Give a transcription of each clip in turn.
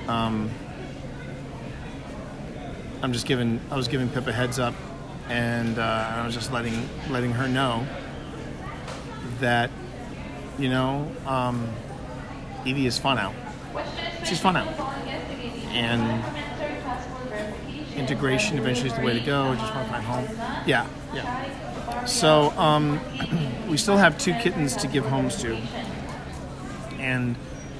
I was giving Pip a heads up, and I was just letting her know that, Evie is fun out. She's fun out. And integration eventually is the way to go. I just want to find home. Yeah. So we still have 2 kittens to give homes to. And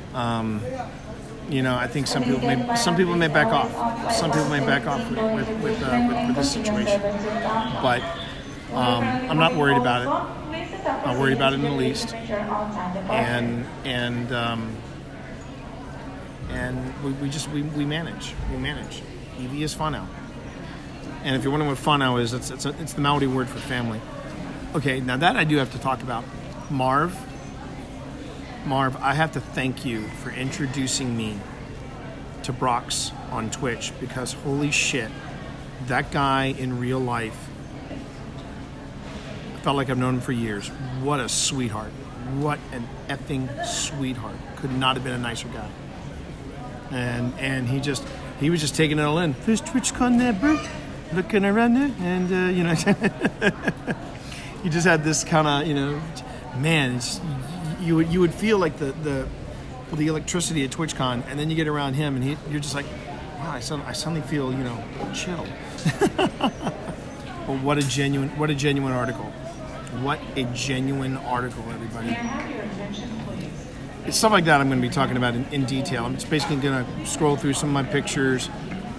I think some people may back off. Some people may back off with this situation. But I'm not worried about it. Not worried about it in the least. And we manage. Evie is fun out. And if you're wondering what fun out is, it's the Maori word for family. Okay, now that I do have to talk about. Marv, I have to thank you for introducing me to Brox on Twitch, because holy shit, that guy in real life, I felt like I've known him for years. What a sweetheart. What an effing sweetheart. Could not have been a nicer guy. And he was just taking it all in. There's TwitchCon there, bro. Looking around there, and he just had this kind of, man. You would feel like the electricity at TwitchCon, and then you get around him, and you're just like, wow, I suddenly feel, chill. But what a genuine article. What a genuine article, everybody. It's stuff like that I'm going to be talking about in detail. I'm just basically going to scroll through some of my pictures.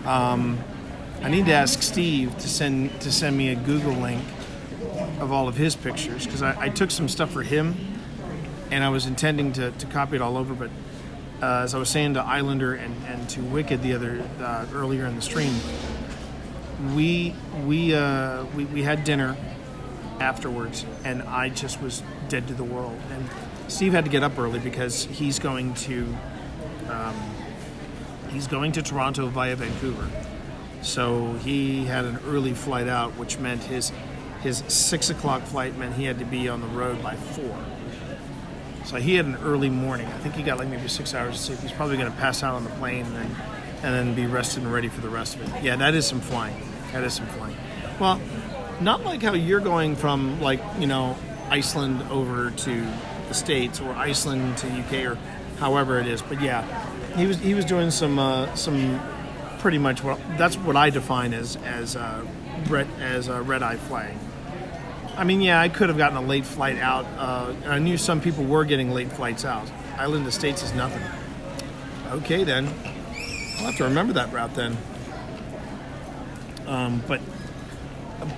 I need to ask Steve to send me a Google link of all of his pictures, because I took some stuff for him, and I was intending to copy it all over, but as I was saying to Islander and to Wicked earlier in the stream, we had dinner afterwards, and I just was dead to the world. And Steve had to get up early because he's going to Toronto via Vancouver. So he had an early flight out, which meant his 6 o'clock flight meant he had to be on the road by 4. So he had an early morning. I think he got like maybe 6 hours of sleep. He's probably going to pass out on the plane and then be rested and ready for the rest of it. Yeah, that is some flying. Well, not like how you're going from Iceland over to the States, or Iceland to UK, or however it is. But yeah, he was doing some pretty much that's what I define as red-eye flying. I mean, yeah, I could have gotten a late flight out. I knew some people were getting late flights out. Island to States is nothing. Okay, then. I'll have to remember that route then.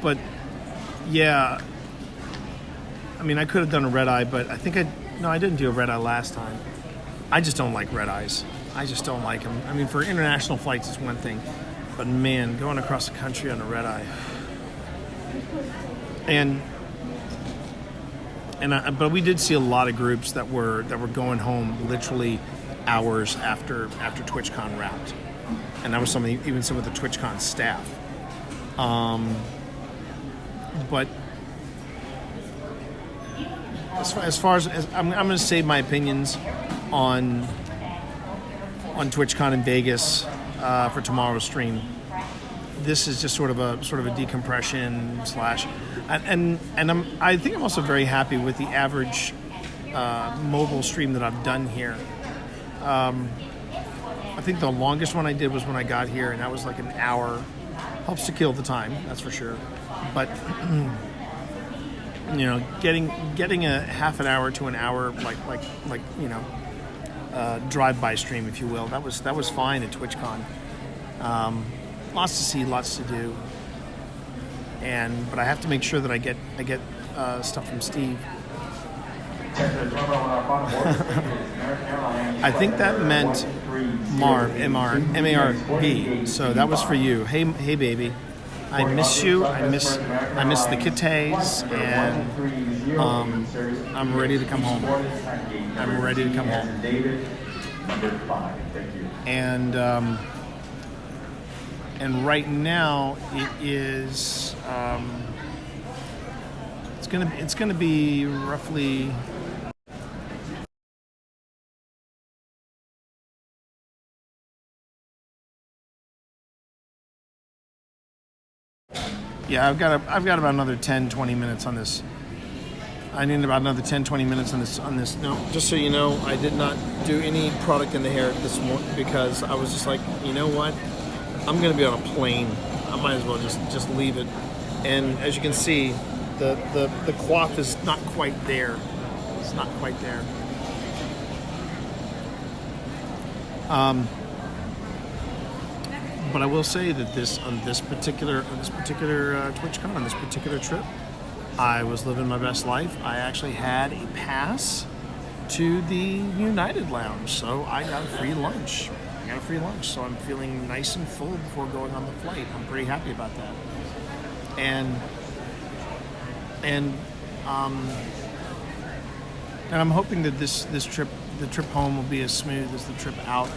But yeah, I mean, I could have done a red eye, but I didn't do a red eye last time. I just don't like red eyes. I just don't like them. I mean, for international flights, it's one thing, but man, going across the country on a red eye. But we did see a lot of groups that were going home literally hours after TwitchCon wrapped, and that was even some of the TwitchCon staff. But as far as I'm going to save my opinions on TwitchCon in Vegas for tomorrow's stream. This is just sort of a decompression / and I think I'm also very happy with the average mobile stream that I've done here. I think the longest one I did was when I got here, and that was like an hour. Helps to kill the time, that's for sure. But getting a half an hour to an hour drive-by stream, if you will, that was fine at TwitchCon. Lots to see, lots to do, but I have to make sure that I get stuff from Steve. I think that meant Marv, M-A-R-B. So that was for you. Hey, baby. I miss you. I miss the kitties, and I'm ready to come home. And right now it is. It's gonna be roughly Yeah, I've got about another 10, 20 minutes on this. I need about another 10, 20 minutes on this. No, just so you know, I did not do any product in the hair this morning because I was just like, you know what? I'm gonna be on a plane. I might as well just leave it. And as you can see, the cloth is not quite there. It's not quite there. But I will say that on this particular TwitchCon, on this particular trip, I was living my best life. I actually had a pass to the United Lounge, so I got a free lunch. So I'm feeling nice and full before going on the flight. I'm pretty happy about that. And I'm hoping that the trip home will be as smooth as the trip out.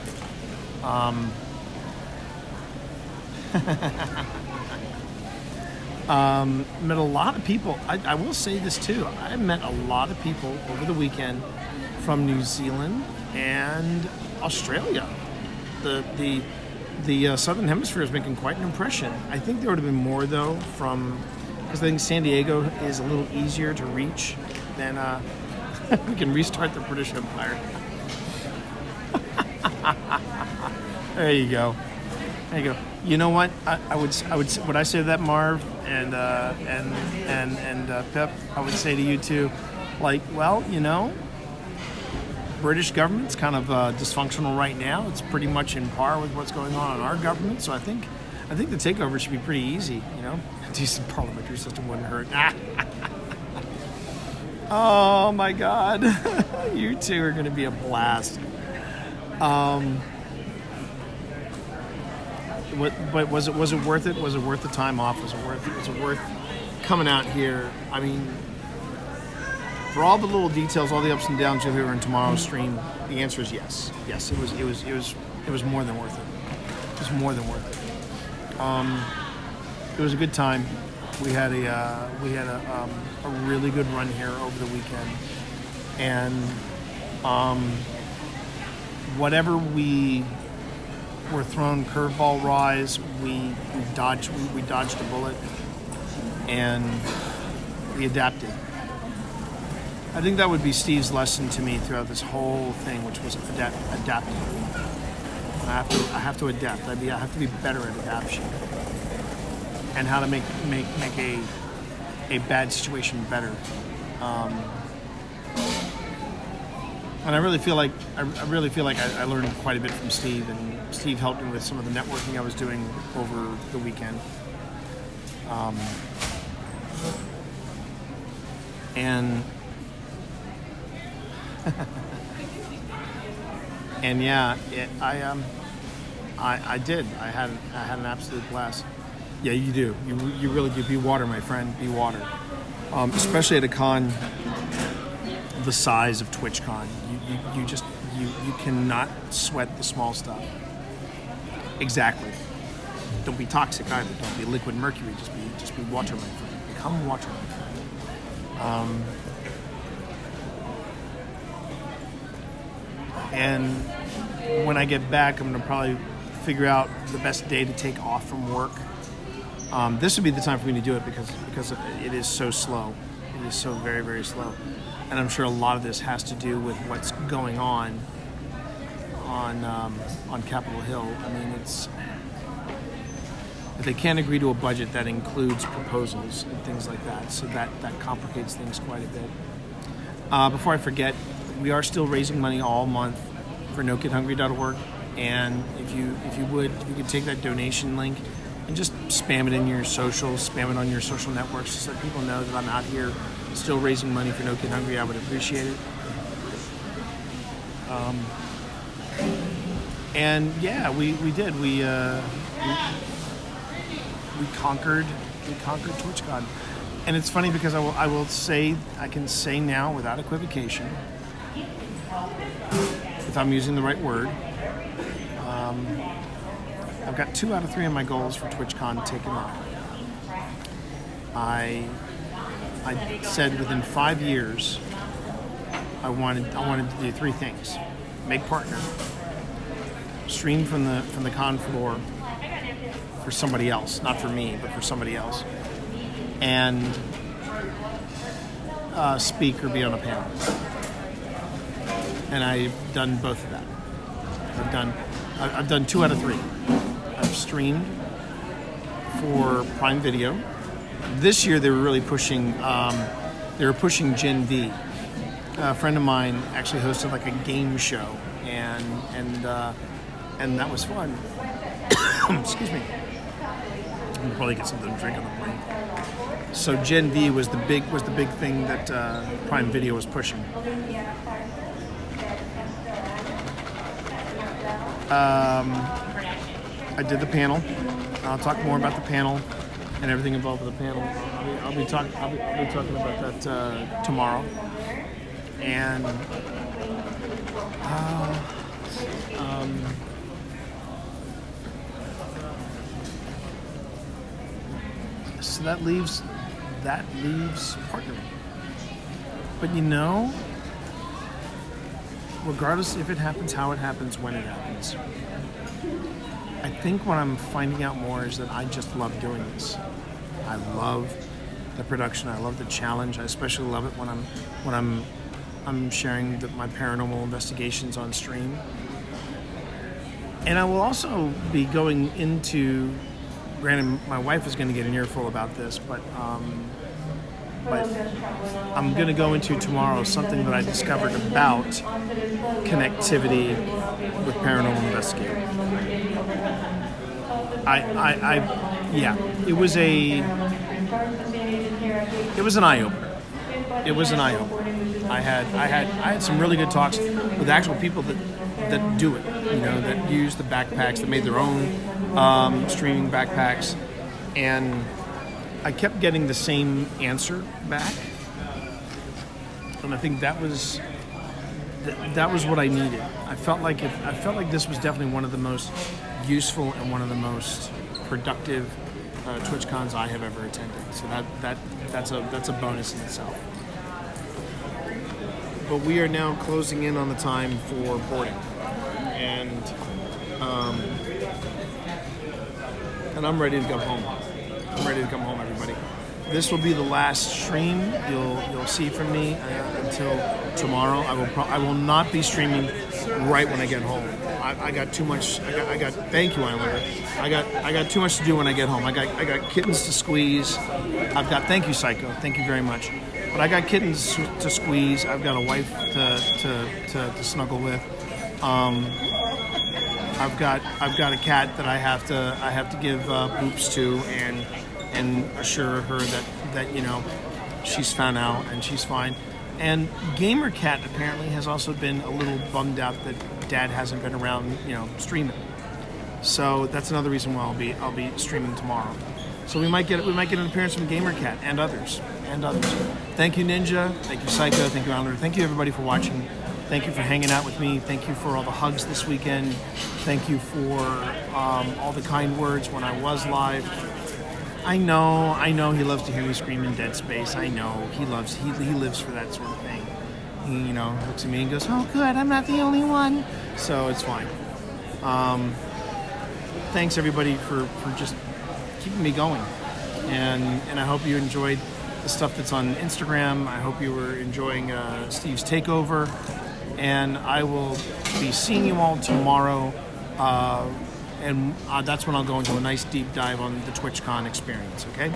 Met a lot of people. I will say this too. I met a lot of people over the weekend from New Zealand and Australia. The Southern Hemisphere is making quite an impression. I think there would have been more though because I think San Diego is a little easier to reach than we can restart the British Empire. There you go. You know what? I would I say to that, Marv and Pep, I would say to you too, like, well, you know, British government's kind of dysfunctional right now. It's pretty much in par with what's going on in our government. So I think the takeover should be pretty easy. You know, a decent parliamentary system wouldn't hurt. Oh my God, you two are going to be a blast. But was it worth it? Was it worth the time off? Was it worth coming out here? I mean, for all the little details, all the ups and downs you'll hear in tomorrow's stream, the answer is yes. Yes, it was more than worth it. It was more than worth it. It was a good time. We had a really good run here over the weekend, and whatever we were thrown curveball rise, we dodged a bullet, and we adapted. I think that would be Steve's lesson to me throughout this whole thing, which was adapting. I have to adapt. I have to be better at adaptation and how to make a bad situation better. And I really feel like I learned quite a bit from Steve, and Steve helped me with some of the networking I was doing over the weekend. And and yeah, I did. I had an absolute blast. Yeah, you do. You really do. Be water, my friend. Be water. Especially at a con the size of TwitchCon. You cannot sweat the small stuff. Exactly. Don't be toxic either. Don't be liquid mercury. Just be water, my friend. Become water, my friend. And when I get back, I'm gonna probably figure out the best day to take off from work. This would be the time for me to do it because it is so slow. It is so very, very slow. And I'm sure a lot of this has to do with what's going on Capitol Hill. I mean, if they can't agree to a budget that includes proposals and things like that, so that complicates things quite a bit. Before I forget, we are still raising money all month for NoKidHungry.org, and if you could take that donation link and just spam it in your socials, spam it on your social networks, just so that people know that I'm out here still raising money for No Kid Hungry. I would appreciate it. And yeah, we did. We conquered TwitchCon, and it's funny because I can say now without equivocation, if I'm using the right word, I've got 2 out of 3 of my goals for TwitchCon taken off. I said within 5 years, I wanted to do 3 things: make partner, stream from the con floor for somebody else, not for me, but for somebody else, and speak or be on a panel. And I've done both of that. I've done 2 out of 3. I've streamed for Prime Video. This year they were really pushing. They were pushing Gen V. A friend of mine actually hosted like a game show, and that was fun. Excuse me. I'll probably get something to drink on the plane. So Gen V was the big thing that Prime Video was pushing. I did the panel. I'll talk more about the panel and everything involved with the panel. I'll be talking about that tomorrow. And so that leaves partnering. But regardless if it happens, how it happens, when it happens, I think what I'm finding out more is that I just love doing this. I love the production. I love the challenge. I especially love it when I'm sharing my paranormal investigations on stream. And I will also be going into, granted, my wife is going to get an earful about this, but I'm going to go into tomorrow something that I discovered about connectivity with paranormal investigating. It was an eye-opener. It was an eye-opener. I had some really good talks with actual people that do it, that use the backpacks, that made their own streaming backpacks, and I kept getting the same answer back, and I think that was what I needed. I felt like this was definitely one of the most useful and one of the most productive TwitchCons I have ever attended. So that's a bonus in itself. But we are now closing in on the time for boarding, and I'm ready to go home. I'm ready to come home, everybody. This will be the last stream you'll see from me until tomorrow. I will not be streaming right when I get home. I got too much. Thank you, Islander. I got too much to do when I get home. I got kittens to squeeze. Thank you, Psycho. Thank you very much. But I got kittens to squeeze. I've got a wife to snuggle with. I've got a cat that I have to give boops to and assure her that she's found out and she's fine. And Gamer Cat apparently has also been a little bummed out that Dad hasn't been around, streaming. So that's another reason why I'll be streaming tomorrow. So we might get an appearance from Gamer Cat and others. Thank you, Ninja. Thank you, Psycho. Thank you, Islander. Thank you, everybody, for watching. Thank you for hanging out with me. Thank you for all the hugs this weekend. Thank you for all the kind words when I was live. I know he loves to hear me scream in dead space. I know he lives for that sort of thing. He, looks at me and goes, "Oh, good, I'm not the only one." So it's fine. Thanks everybody for just keeping me going, and I hope you enjoyed the stuff that's on Instagram. I hope you were enjoying Steve's takeover, and I will be seeing you all tomorrow. And that's when I'll go into a nice deep dive on the TwitchCon experience, okay?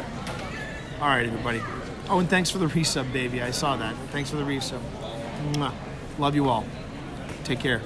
All right, everybody. Oh, and thanks for the resub, baby. I saw that. Thanks for the resub. Mwah. Love you all. Take care.